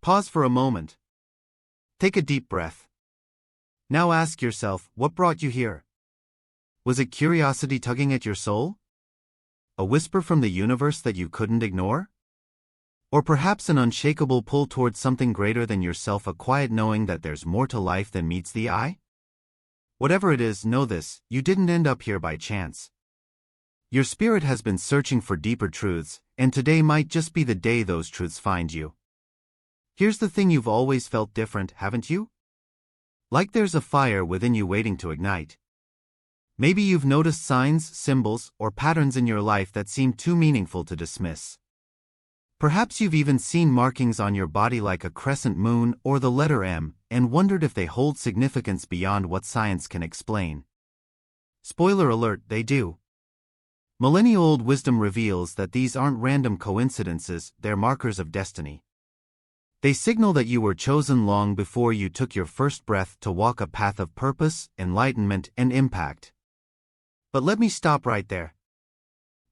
Pause for a moment. Take a deep breath. Now ask yourself, what brought you here? Was it curiosity tugging at your soul? A whisper from the universe that you couldn't ignore? Or perhaps an unshakable pull towards something greater than yourself, a quiet knowing that there's more to life than meets the eye? Whatever it is, know this: you didn't end up here by chance. Your spirit has been searching for deeper truths, and today might just be the day those truths find you. Here's the thing: you've always felt different, haven't you? Like there's a fire within you waiting to ignite. Maybe you've noticed signs, symbols, or patterns in your life that seem too meaningful to dismiss. Perhaps you've even seen markings on your body like a crescent moon or the letter M, and wondered if they hold significance beyond what science can explain. Spoiler alert, they do. Millennia-old wisdom reveals that these aren't random coincidences, they're markers of destiny. They signal that you were chosen long before you took your first breath to walk a path of purpose, enlightenment, and impact. But let me stop right there.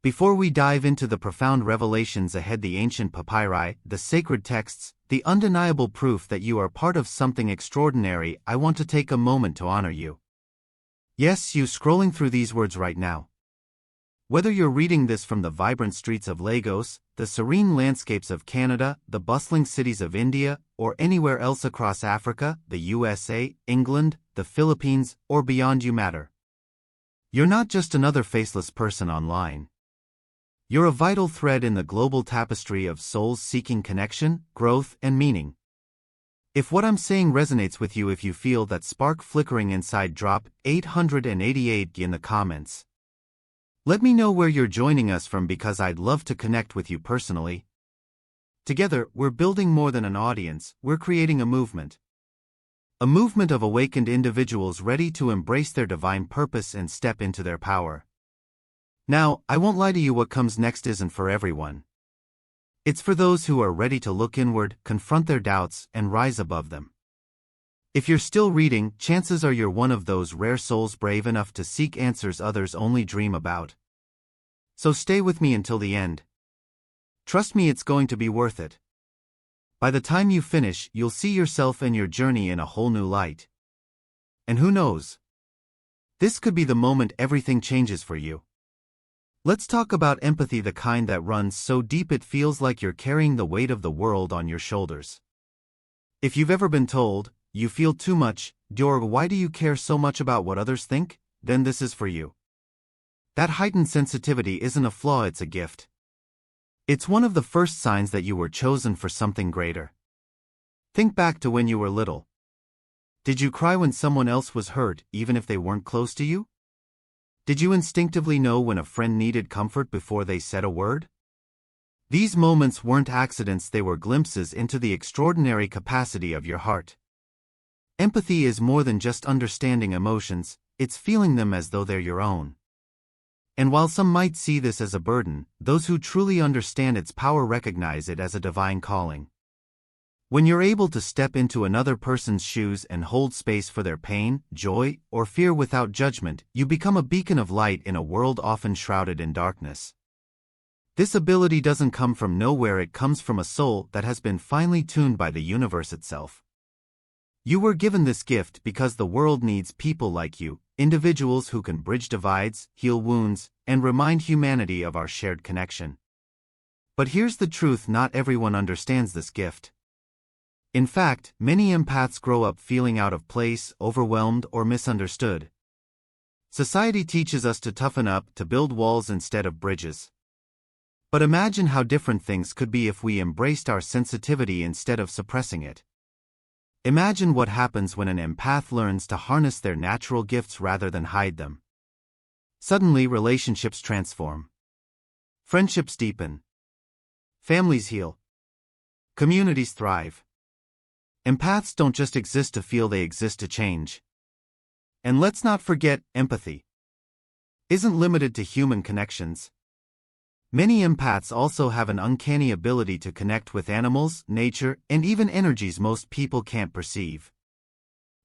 Before we dive into the profound revelations ahead, the ancient papyri, the sacred texts, the undeniable proof that you are part of something extraordinary, I want to take a moment to honor you. Yes, you scrolling through these words right now. Whether you're reading this from the vibrant streets of Lagos, the serene landscapes of Canada, the bustling cities of India, or anywhere else across Africa, the USA, England, the Philippines, or beyond, you matter. You're not just another faceless person online. You're a vital thread in the global tapestry of souls seeking connection, growth, and meaning. If what I'm saying resonates with you, if you feel that spark flickering inside, drop 888 in the comments. Let me know where you're joining us from, because I'd love to connect with you personally. Together, we're building more than an audience, we're creating a movement. A movement of awakened individuals ready to embrace their divine purpose and step into their power. Now, I won't lie to you, what comes next isn't for everyone. It's for those who are ready to look inward, confront their doubts, and rise above them. If you're still reading, chances are you're one of those rare souls brave enough to seek answers others only dream about. So stay with me until the end. Trust me, it's going to be worth it. By the time you finish, you'll see yourself and your journey in a whole new light. And who knows? This could be the moment everything changes for you. Let's talk about empathy, the kind that runs so deep it feels like you're carrying the weight of the world on your shoulders. If you've ever been told, you feel too much, or why do you care so much about what others think, then this is for you. That heightened sensitivity isn't a flaw, it's a gift. It's one of the first signs that you were chosen for something greater. Think back to when you were little. Did you cry when someone else was hurt, even if they weren't close to you? Did you instinctively know when a friend needed comfort before they said a word? These moments weren't accidents, they were glimpses into the extraordinary capacity of your heart. Empathy is more than just understanding emotions, it's feeling them as though they're your own. And while some might see this as a burden, those who truly understand its power recognize it as a divine calling. When you're able to step into another person's shoes and hold space for their pain, joy, or fear without judgment, you become a beacon of light in a world often shrouded in darkness. This ability doesn't come from nowhere, it comes from a soul that has been finely tuned by the universe itself. You were given this gift because the world needs people like you, individuals who can bridge divides, heal wounds, and remind humanity of our shared connection. But here's the truth: not everyone understands this gift. In fact, many empaths grow up feeling out of place, overwhelmed, or misunderstood. Society teaches us to toughen up, to build walls instead of bridges. But imagine how different things could be if we embraced our sensitivity instead of suppressing it. Imagine what happens when an empath learns to harness their natural gifts rather than hide them. Suddenly, relationships transform. Friendships deepen. Families heal. Communities thrive. Empaths don't just exist to feel, they exist to change. And let's not forget, empathy isn't limited to human connections. Many empaths also have an uncanny ability to connect with animals, nature, and even energies most people can't perceive.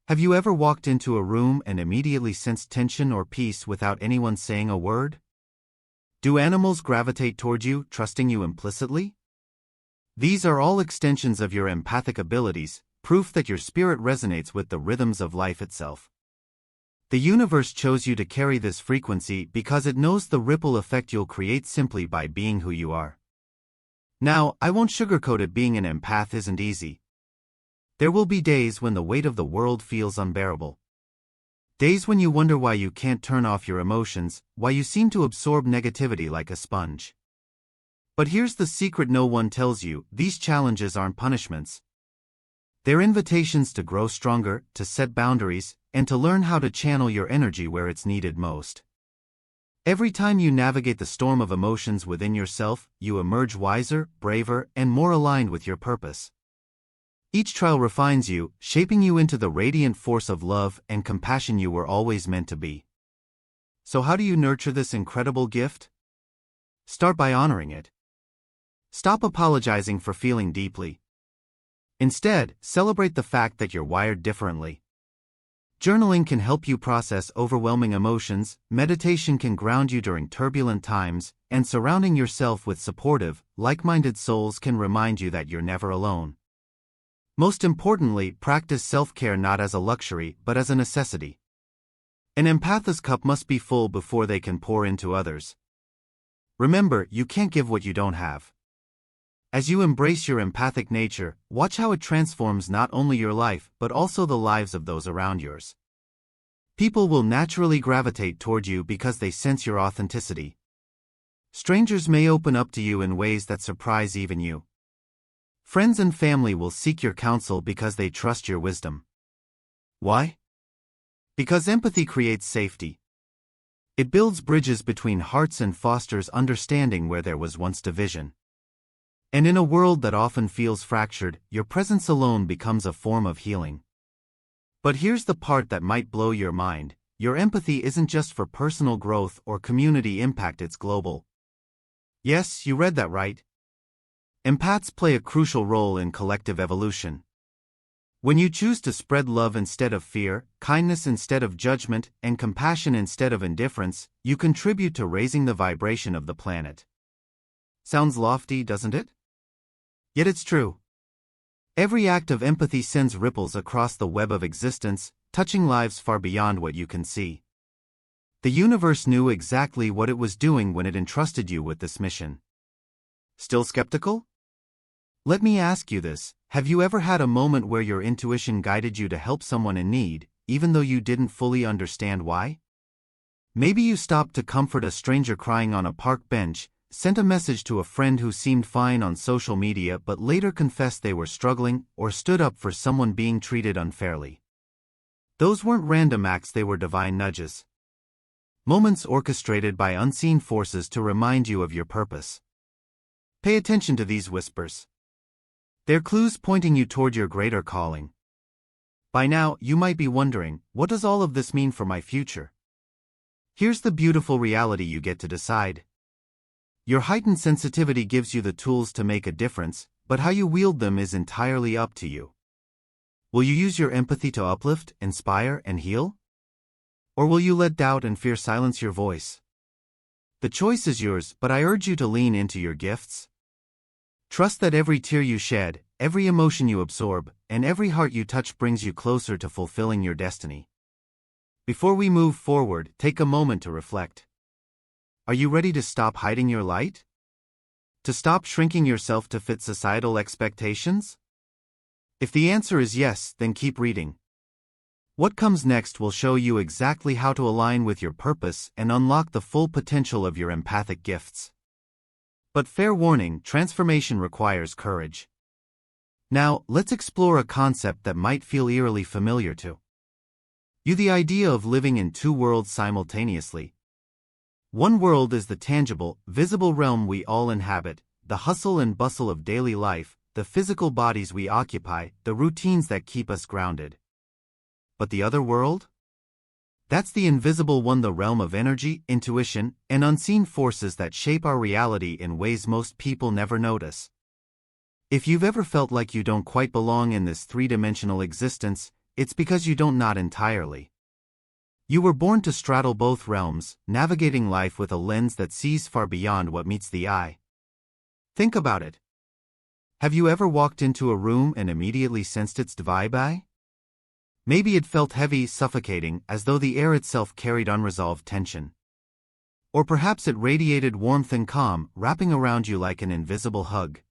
Have you ever walked into a room and immediately sensed tension or peace without anyone saying a word? Do animals gravitate toward you, trusting you implicitly? These are all extensions of your empathic abilities, proof that your spirit resonates with the rhythms of life itself. The universe chose you to carry this frequency because it knows the ripple effect you'll create simply by being who you are. Now, I won't sugarcoat it, being an empath isn't easy. There will be days when the weight of the world feels unbearable. Days when you wonder why you can't turn off your emotions, why you seem to absorb negativity like a sponge. But here's the secret no one tells you: these challenges aren't punishments. They're invitations to grow stronger, to set boundaries, and to learn how to channel your energy where it's needed most. Every time you navigate the storm of emotions within yourself, you emerge wiser, braver, and more aligned with your purpose. Each trial refines you, shaping you into the radiant force of love and compassion you were always meant to be. So how do you nurture this incredible gift? Start by honoring it. Stop apologizing for feeling deeply. Instead, celebrate the fact that you're wired differently. Journaling can help you process overwhelming emotions, meditation can ground you during turbulent times, and surrounding yourself with supportive, like-minded souls can remind you that you're never alone. Most importantly, practice self-care not as a luxury but as a necessity. An empath's cup must be full before they can pour into others. Remember, you can't give what you don't have. As you embrace your empathic nature, watch how it transforms not only your life but also the lives of those around yours. People will naturally gravitate toward you because they sense your authenticity. Strangers may open up to you in ways that surprise even you. Friends and family will seek your counsel because they trust your wisdom. Why? Because empathy creates safety. It builds bridges between hearts and fosters understanding where there was once division. And in a world that often feels fractured, your presence alone becomes a form of healing. But here's the part that might blow your mind: your empathy isn't just for personal growth or community impact, it's global. Yes, you read that right. Empaths play a crucial role in collective evolution. When you choose to spread love instead of fear, kindness instead of judgment, and compassion instead of indifference, you contribute to raising the vibration of the planet. Sounds lofty, doesn't it? Yet it's true. Every act of empathy sends ripples across the web of existence, touching lives far beyond what you can see. The universe knew exactly what it was doing when it entrusted you with this mission. Still skeptical? Let me ask you this: have you ever had a moment where your intuition guided you to help someone in need, even though you didn't fully understand why? Maybe you stopped to comfort a stranger crying on a park bench, sent a message to a friend who seemed fine on social media but later confessed they were struggling, or stood up for someone being treated unfairly. Those weren't random acts, they were divine nudges. Moments orchestrated by unseen forces to remind you of your purpose. Pay attention to these whispers. They're clues pointing you toward your greater calling. By now, you might be wondering, what does all of this mean for my future? Here's the beautiful reality you get to decide. Your heightened sensitivity gives you the tools to make a difference, but how you wield them is entirely up to you. Will you use your empathy to uplift, inspire, and heal? Or will you let doubt and fear silence your voice? The choice is yours, but I urge you to lean into your gifts. Trust that every tear you shed, every emotion you absorb, and every heart you touch brings you closer to fulfilling your destiny. Before we move forward, take a moment to reflect. Are you ready to stop hiding your light? To stop shrinking yourself to fit societal expectations? If the answer is yes, then keep reading. What comes next will show you exactly how to align with your purpose and unlock the full potential of your empathic gifts. But fair warning, transformation requires courage. Now, let's explore a concept that might feel eerily familiar to you: the idea of living in two worlds simultaneously. One world is the tangible, visible realm we all inhabit, the hustle and bustle of daily life, the physical bodies we occupy, the routines that keep us grounded. But the other world? That's the invisible one, the realm of energy, intuition, and unseen forces that shape our reality in ways most people never notice. If you've ever felt like you don't quite belong in this three-dimensional existence, it's because you don't, not entirely. You were born to straddle both realms, navigating life with a lens that sees far beyond what meets the eye. Think about it. Have you ever walked into a room and immediately sensed its vibe? Maybe it felt heavy, suffocating, as though the air itself carried unresolved tension. Or perhaps it radiated warmth and calm, wrapping around you like an invisible hug.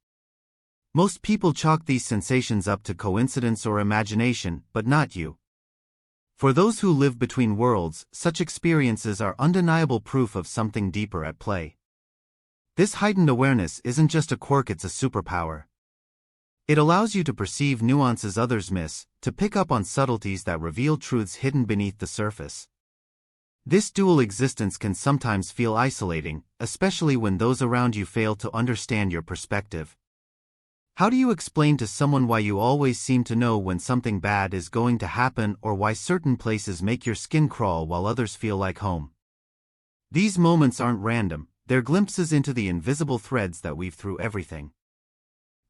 Most people chalk these sensations up to coincidence or imagination, but not you. For those who live between worlds, such experiences are undeniable proof of something deeper at play. This heightened awareness isn't just a quirk, it's a superpower. It allows you to perceive nuances others miss, to pick up on subtleties that reveal truths hidden beneath the surface. This dual existence can sometimes feel isolating, especially when those around you fail to understand your perspective. How do you explain to someone why you always seem to know when something bad is going to happen, or why certain places make your skin crawl while others feel like home? These moments aren't random, they're glimpses into the invisible threads that weave through everything.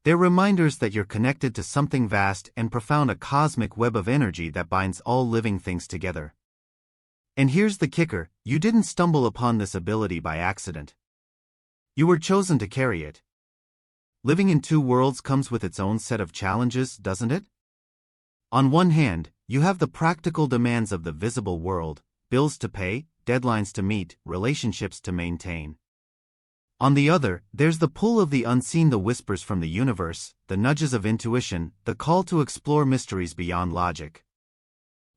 They're reminders that you're connected to something vast and profound, a cosmic web of energy that binds all living things together. And here's the kicker, you didn't stumble upon this ability by accident. You were chosen to carry it. Living in two worlds comes with its own set of challenges, doesn't it? On one hand, you have the practical demands of the visible world, bills to pay, deadlines to meet, relationships to maintain. On the other, there's the pull of the unseen, the whispers from the universe, the nudges of intuition, the call to explore mysteries beyond logic.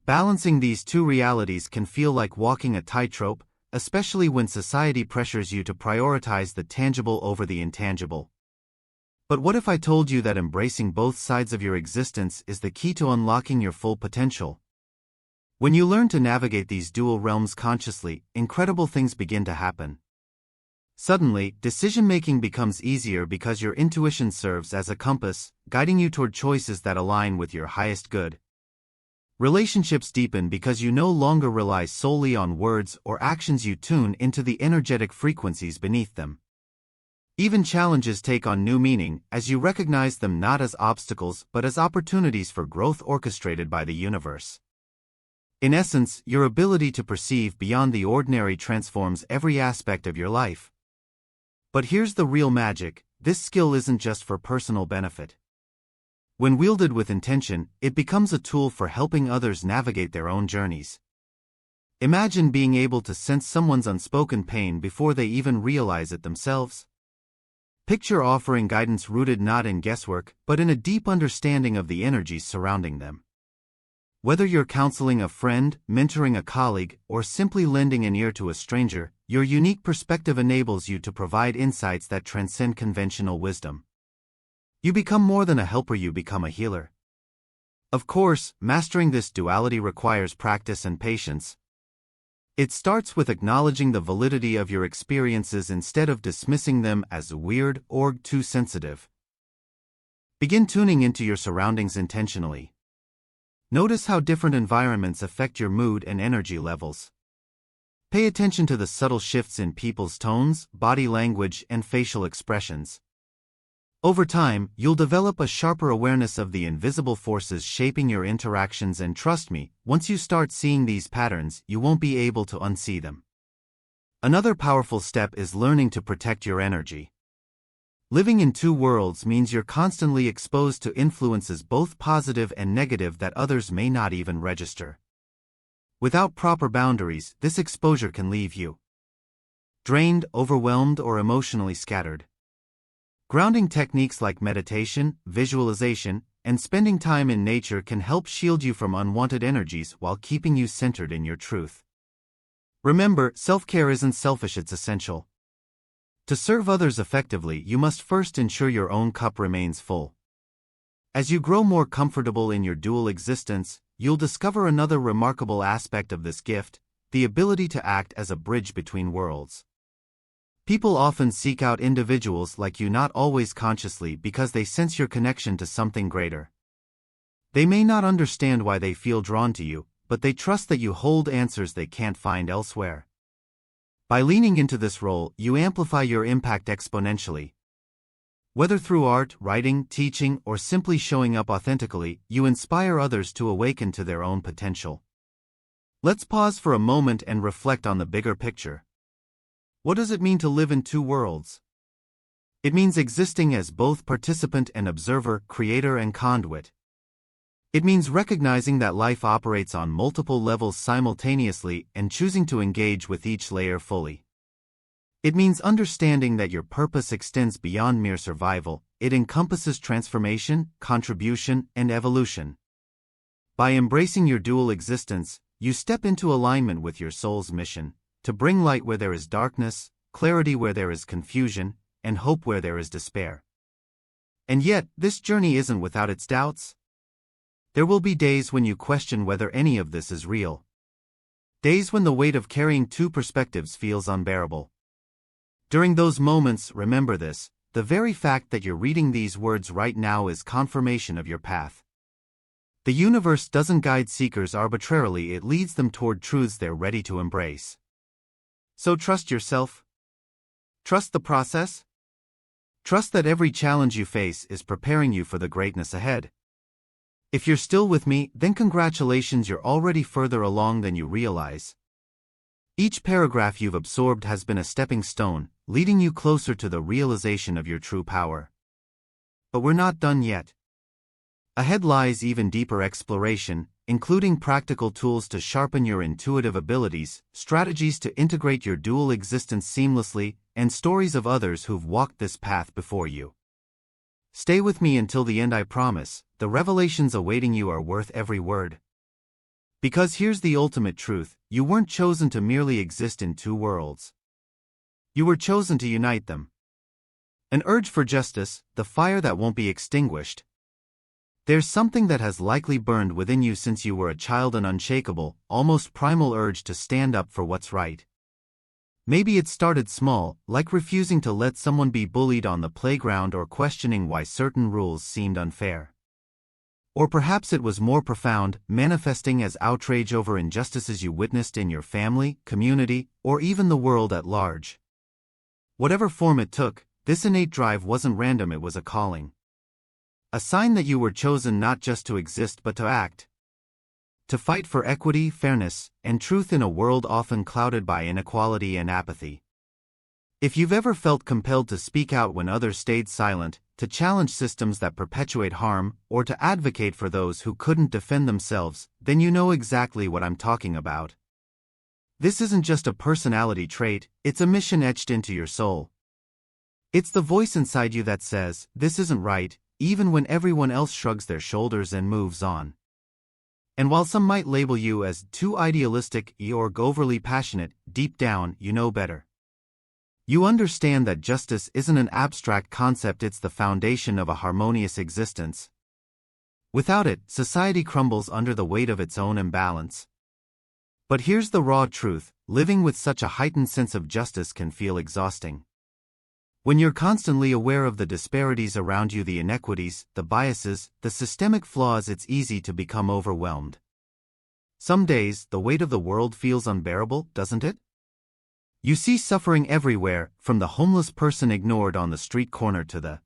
Balancing these two realities can feel like walking a tightrope, especially when society pressures you to prioritize the tangible over the intangible. But what if I told you that embracing both sides of your existence is the key to unlocking your full potential? When you learn to navigate these dual realms consciously, incredible things begin to happen. Suddenly, decision-making becomes easier because your intuition serves as a compass, guiding you toward choices that align with your highest good. Relationships deepen because you no longer rely solely on words or actions, you tune into the energetic frequencies beneath them. Even challenges take on new meaning as you recognize them not as obstacles but as opportunities for growth orchestrated by the universe. In essence, your ability to perceive beyond the ordinary transforms every aspect of your life. But here's the real magic, this skill isn't just for personal benefit. When wielded with intention, it becomes a tool for helping others navigate their own journeys. Imagine being able to sense someone's unspoken pain before they even realize it themselves. Picture offering guidance rooted not in guesswork, but in a deep understanding of the energies surrounding them. Whether you're counseling a friend, mentoring a colleague, or simply lending an ear to a stranger, your unique perspective enables you to provide insights that transcend conventional wisdom. You become more than a helper, you become a healer. Of course, mastering this duality requires practice and patience. It starts with acknowledging the validity of your experiences instead of dismissing them as weird or too sensitive. Begin tuning into your surroundings intentionally. Notice how different environments affect your mood and energy levels. Pay attention to the subtle shifts in people's tones, body language, and facial expressions. Over time, you'll develop a sharper awareness of the invisible forces shaping your interactions, and trust me, once you start seeing these patterns, you won't be able to unsee them. Another powerful step is learning to protect your energy. Living in two worlds means you're constantly exposed to influences both positive and negative that others may not even register. Without proper boundaries, this exposure can leave you drained, overwhelmed, or emotionally scattered. Grounding techniques like meditation, visualization, and spending time in nature can help shield you from unwanted energies while keeping you centered in your truth. Remember, self-care isn't selfish, it's essential. To serve others effectively, you must first ensure your own cup remains full. As you grow more comfortable in your dual existence, you'll discover another remarkable aspect of this gift, the ability to act as a bridge between worlds. People often seek out individuals like you, not always consciously, because they sense your connection to something greater. They may not understand why they feel drawn to you, but they trust that you hold answers they can't find elsewhere. By leaning into this role, you amplify your impact exponentially. Whether through art, writing, teaching, or simply showing up authentically, you inspire others to awaken to their own potential. Let's pause for a moment and reflect on the bigger picture. What does it mean to live in two worlds? It means existing as both participant and observer, creator and conduit. It means recognizing that life operates on multiple levels simultaneously and choosing to engage with each layer fully. It means understanding that your purpose extends beyond mere survival. It encompasses transformation, contribution, and evolution. By embracing your dual existence, you step into alignment with your soul's mission, to bring light where there is darkness, clarity where there is confusion, and hope where there is despair. And yet, this journey isn't without its doubts. There will be days when you question whether any of this is real. Days when the weight of carrying two perspectives feels unbearable. During those moments, remember this: the very fact that you're reading these words right now is confirmation of your path. The universe doesn't guide seekers arbitrarily, it leads them toward truths they're ready to embrace. So trust yourself. Trust the process. Trust that every challenge you face is preparing you for the greatness ahead. If you're still with me, then congratulations, you're already further along than you realize. Each paragraph you've absorbed has been a stepping stone, leading you closer to the realization of your true power. But we're not done yet. Ahead lies even deeper exploration, including practical tools to sharpen your intuitive abilities, strategies to integrate your dual existence seamlessly, and stories of others who've walked this path before you. Stay with me until the end, I promise. The revelations awaiting you are worth every word. Because here's the ultimate truth: you weren't chosen to merely exist in two worlds. You were chosen to unite them. An urge for justice, the fire that won't be extinguished. There's something that has likely burned within you since you were a child, an unshakable, almost primal urge to stand up for what's right. Maybe it started small, like refusing to let someone be bullied on the playground or questioning why certain rules seemed unfair. Or perhaps it was more profound, manifesting as outrage over injustices you witnessed in your family, community, or even the world at large. Whatever form it took, this innate drive wasn't random, it was a calling. A sign that you were chosen not just to exist but to act. To fight for equity, fairness, and truth in a world often clouded by inequality and apathy. If you've ever felt compelled to speak out when others stayed silent, to challenge systems that perpetuate harm, or to advocate for those who couldn't defend themselves, then you know exactly what I'm talking about. This isn't just a personality trait, it's a mission etched into your soul. It's the voice inside you that says, "This isn't right," even when everyone else shrugs their shoulders and moves on. And while some might label you as too idealistic or overly passionate, deep down, you know better. You understand that justice isn't an abstract concept, it's the foundation of a harmonious existence. Without it, society crumbles under the weight of its own imbalance. But here's the raw truth: living with such a heightened sense of justice can feel exhausting. When you're constantly aware of the disparities around you, the inequities, the biases, the systemic flaws, it's easy to become overwhelmed. Some days, the weight of the world feels unbearable, doesn't it? You see suffering everywhere, from the homeless person ignored on the street corner to the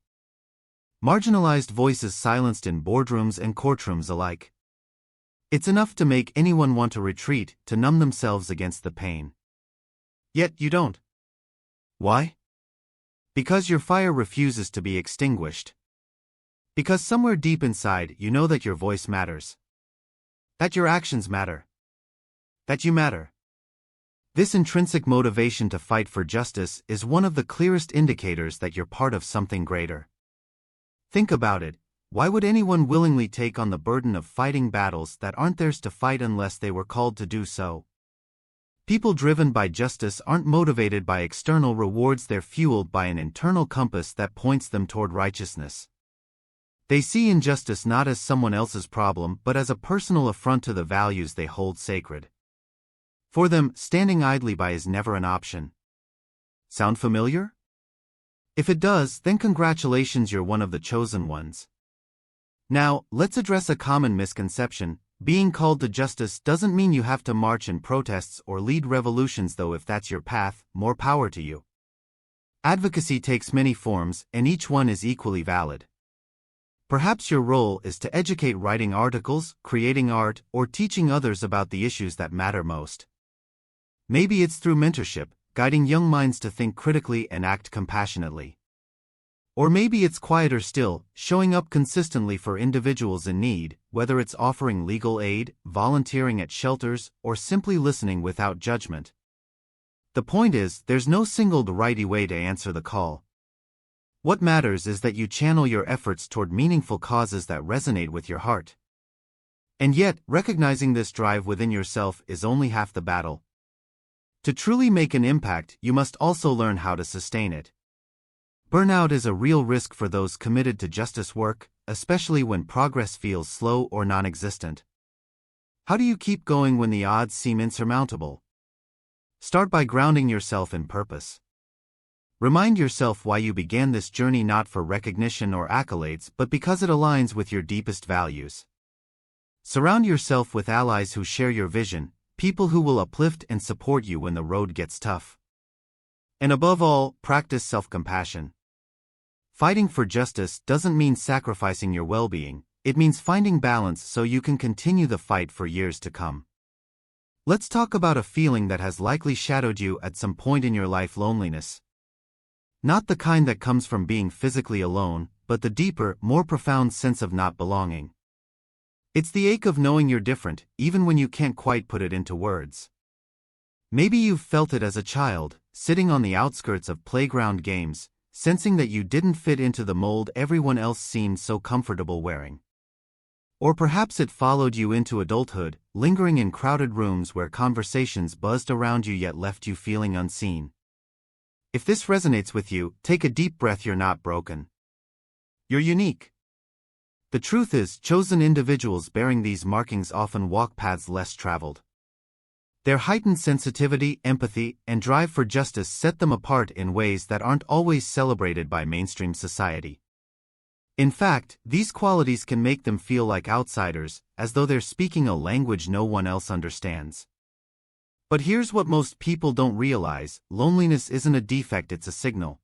marginalized voices silenced in boardrooms and courtrooms alike. It's enough to make anyone want to retreat, to numb themselves against the pain. Yet you don't. Why? Because your fire refuses to be extinguished. Because somewhere deep inside you know that your voice matters. That your actions matter. That you matter. This intrinsic motivation to fight for justice is one of the clearest indicators that you're part of something greater. Think about it: why would anyone willingly take on the burden of fighting battles that aren't theirs to fight unless they were called to do so? People driven by justice aren't motivated by external rewards, they're fueled by an internal compass that points them toward righteousness. They see injustice not as someone else's problem but as a personal affront to the values they hold sacred. For them, standing idly by is never an option. Sound familiar? If it does, then congratulations, you're one of the chosen ones. Now, let's address a common misconception. Being called to justice doesn't mean you have to march in protests or lead revolutions, though if that's your path, more power to you. Advocacy takes many forms, and each one is equally valid. Perhaps your role is to educate, writing articles, creating art, or teaching others about the issues that matter most. Maybe it's through mentorship, guiding young minds to think critically and act compassionately. Or maybe it's quieter still, showing up consistently for individuals in need, whether it's offering legal aid, volunteering at shelters, or simply listening without judgment. The point is, there's no single right way to answer the call. What matters is that you channel your efforts toward meaningful causes that resonate with your heart. And yet, recognizing this drive within yourself is only half the battle. To truly make an impact, you must also learn how to sustain it. Burnout is a real risk for those committed to justice work, especially when progress feels slow or non-existent. How do you keep going when the odds seem insurmountable? Start by grounding yourself in purpose. Remind yourself why you began this journey, not for recognition or accolades, but because it aligns with your deepest values. Surround yourself with allies who share your vision, people who will uplift and support you when the road gets tough. And above all, practice self-compassion. Fighting for justice doesn't mean sacrificing your well-being, it means finding balance so you can continue the fight for years to come. Let's talk about a feeling that has likely shadowed you at some point in your life: loneliness. Not the kind that comes from being physically alone, but the deeper, more profound sense of not belonging. It's the ache of knowing you're different, even when you can't quite put it into words. Maybe you've felt it as a child, sitting on the outskirts of playground games, sensing that you didn't fit into the mold everyone else seemed so comfortable wearing. Or perhaps it followed you into adulthood, lingering in crowded rooms where conversations buzzed around you yet left you feeling unseen. If this resonates with you, take a deep breath. You're not broken. You're unique. The truth is, chosen individuals bearing these markings often walk paths less traveled. Their heightened sensitivity, empathy, and drive for justice set them apart in ways that aren't always celebrated by mainstream society. In fact, these qualities can make them feel like outsiders, as though they're speaking a language no one else understands. But here's what most people don't realize: loneliness isn't a defect, it's a signal.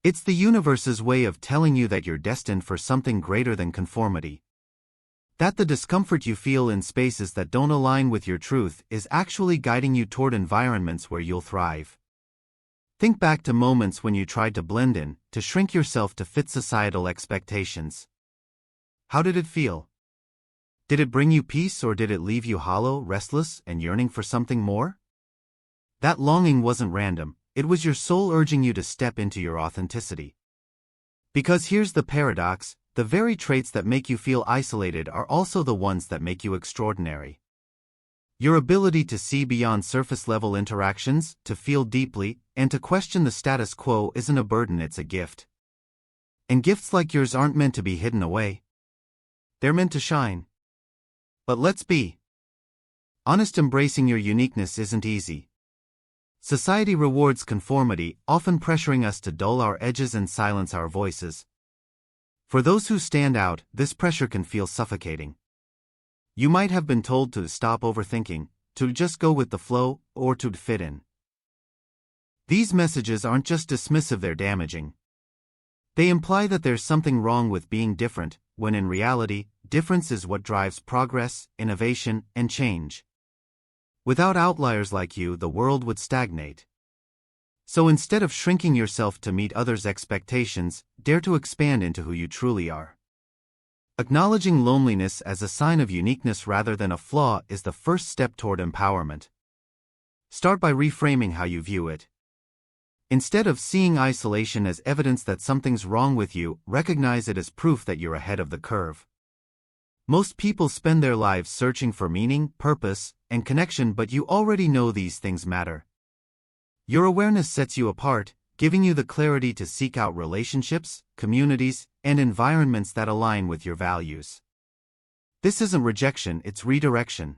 It's the universe's way of telling you that you're destined for something greater than conformity. That the discomfort you feel in spaces that don't align with your truth is actually guiding you toward environments where you'll thrive. Think back to moments when you tried to blend in, to shrink yourself to fit societal expectations. How did it feel? Did it bring you peace, or did it leave you hollow, restless, and yearning for something more? That longing wasn't random. It was your soul urging you to step into your authenticity. Because here's the paradox: the very traits that make you feel isolated are also the ones that make you extraordinary. Your ability to see beyond surface-level interactions, to feel deeply, and to question the status quo isn't a burden, it's a gift. And gifts like yours aren't meant to be hidden away. They're meant to shine. But let's be honest, embracing your uniqueness isn't easy. Society rewards conformity, often pressuring us to dull our edges and silence our voices. For those who stand out, this pressure can feel suffocating. You might have been told to stop overthinking, to just go with the flow, or to fit in. These messages aren't just dismissive, they're damaging. They imply that there's something wrong with being different, when in reality, difference is what drives progress, innovation, and change. Without outliers like you, the world would stagnate. So instead of shrinking yourself to meet others' expectations, dare to expand into who you truly are. Acknowledging loneliness as a sign of uniqueness rather than a flaw is the first step toward empowerment. Start by reframing how you view it. Instead of seeing isolation as evidence that something's wrong with you, recognize it as proof that you're ahead of the curve. Most people spend their lives searching for meaning, purpose, and connection, but you already know these things matter. Your awareness sets you apart, giving you the clarity to seek out relationships, communities, and environments that align with your values. This isn't rejection, it's redirection.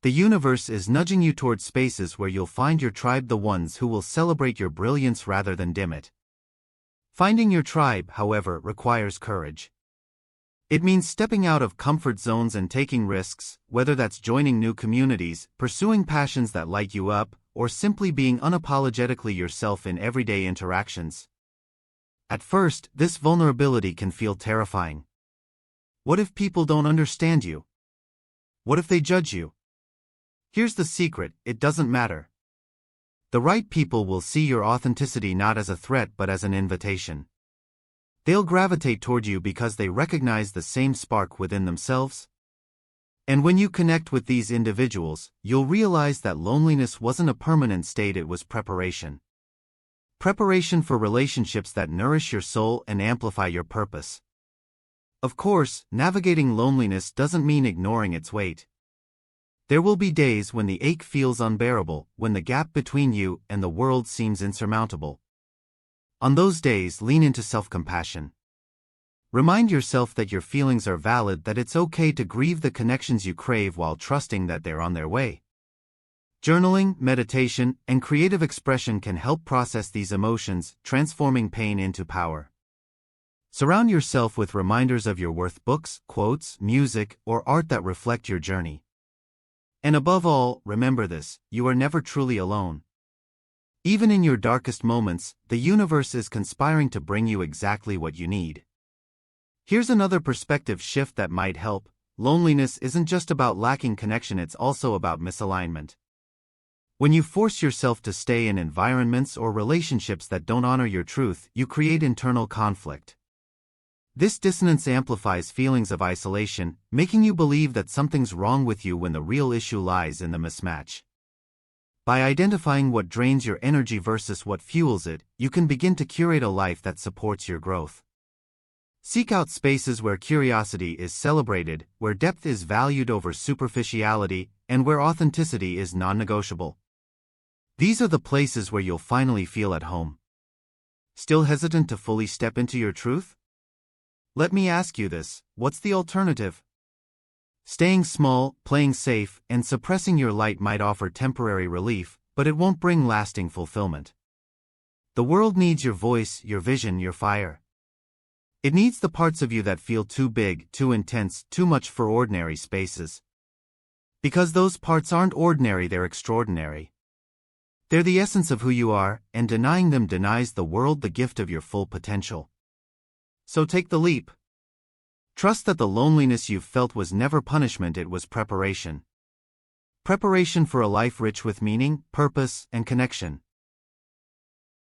The universe is nudging you toward spaces where you'll find your tribe, the ones who will celebrate your brilliance rather than dim it. Finding your tribe, however, requires courage. It means stepping out of comfort zones and taking risks, whether that's joining new communities, pursuing passions that light you up, or simply being unapologetically yourself in everyday interactions. At first, this vulnerability can feel terrifying. What if people don't understand you? What if they judge you? Here's the secret: it doesn't matter. The right people will see your authenticity not as a threat but as an invitation. They'll gravitate toward you because they recognize the same spark within themselves. And when you connect with these individuals, you'll realize that loneliness wasn't a permanent state, it was preparation. Preparation for relationships that nourish your soul and amplify your purpose. Of course, navigating loneliness doesn't mean ignoring its weight. There will be days when the ache feels unbearable, when the gap between you and the world seems insurmountable. On those days, lean into self-compassion. Remind yourself that your feelings are valid, that it's okay to grieve the connections you crave while trusting that they're on their way. Journaling, meditation, and creative expression can help process these emotions, transforming pain into power. Surround yourself with reminders of your worth: books, quotes, music, or art that reflect your journey. And above all, remember this: you are never truly alone. Even in your darkest moments, the universe is conspiring to bring you exactly what you need. Here's another perspective shift that might help. Loneliness isn't just about lacking connection, it's also about misalignment. When you force yourself to stay in environments or relationships that don't honor your truth, you create internal conflict. This dissonance amplifies feelings of isolation, making you believe that something's wrong with you when the real issue lies in the mismatch. By identifying what drains your energy versus what fuels it, you can begin to curate a life that supports your growth. Seek out spaces where curiosity is celebrated, where depth is valued over superficiality, and where authenticity is non-negotiable. These are the places where you'll finally feel at home. Still hesitant to fully step into your truth? Let me ask you this: what's the alternative? Staying small, playing safe, and suppressing your light might offer temporary relief, but it won't bring lasting fulfillment. The world needs your voice, your vision, your fire. It needs the parts of you that feel too big, too intense, too much for ordinary spaces. Because those parts aren't ordinary, they're extraordinary. They're the essence of who you are, and denying them denies the world the gift of your full potential. So take the leap. Trust that the loneliness you've felt was never punishment, it was preparation. Preparation for a life rich with meaning, purpose, and connection.